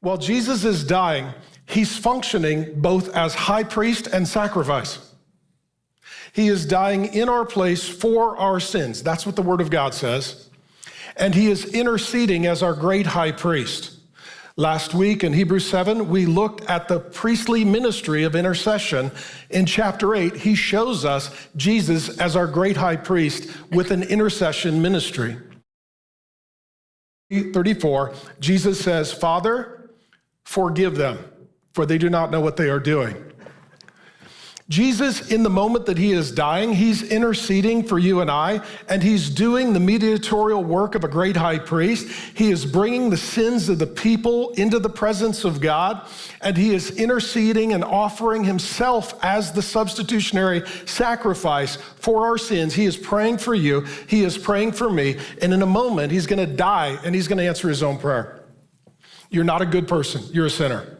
While Jesus is dying, he's functioning both as high priest and sacrifice. He is dying in our place for our sins. That's what the Word of God says. And he is interceding as our great high priest. Last week in Hebrews 7, we looked at the priestly ministry of intercession. In chapter 8, he shows us Jesus as our great high priest with an intercession ministry. 34, Jesus says, Father, forgive them, for they do not know what they are doing. Jesus, in the moment that he is dying, he's interceding for you and I, and he's doing the mediatorial work of a great high priest. He is bringing the sins of the people into the presence of God, and he is interceding and offering himself as the substitutionary sacrifice for our sins. He is praying for you. He is praying for me, and in a moment, he's going to die, and he's going to answer his own prayer. You're not a good person. You're a sinner.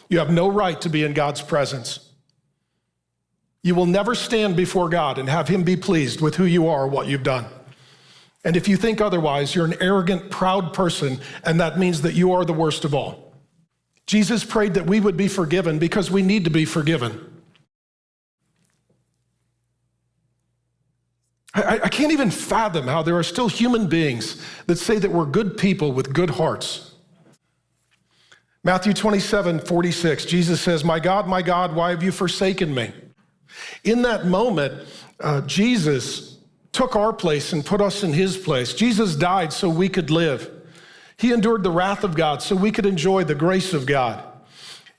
You have no right to be in God's presence. You will never stand before God and have him be pleased with who you are or what you've done. And if you think otherwise, you're an arrogant, proud person, and that means that you are the worst of all. Jesus prayed that we would be forgiven because we need to be forgiven. I can't even fathom how there are still human beings that say that we're good people with good hearts. Matthew 27:46, Jesus says, my God, why have you forsaken me? In that moment, Jesus took our place and put us in his place. Jesus died so we could live. He endured the wrath of God so we could enjoy the grace of God.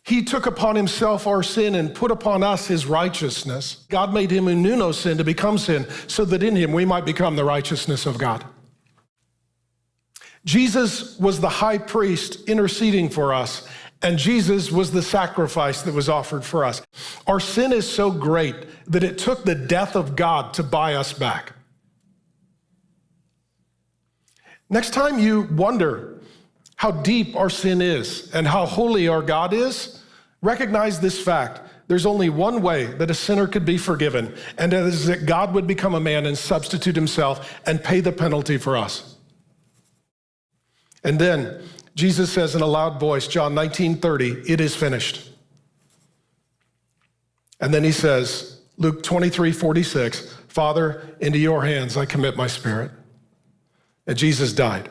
He took upon himself our sin and put upon us his righteousness. God made him who knew no sin to become sin so that in him we might become the righteousness of God. Jesus was the high priest interceding for us, and Jesus was the sacrifice that was offered for us. Our sin is so great that it took the death of God to buy us back. Next time you wonder how deep our sin is and how holy our God is, recognize this fact. There's only one way that a sinner could be forgiven, and that is that God would become a man and substitute himself and pay the penalty for us. And then Jesus says in a loud voice, John 19:30, it is finished. And then he says, Luke 23:46, Father, into your hands I commit my spirit. And Jesus died.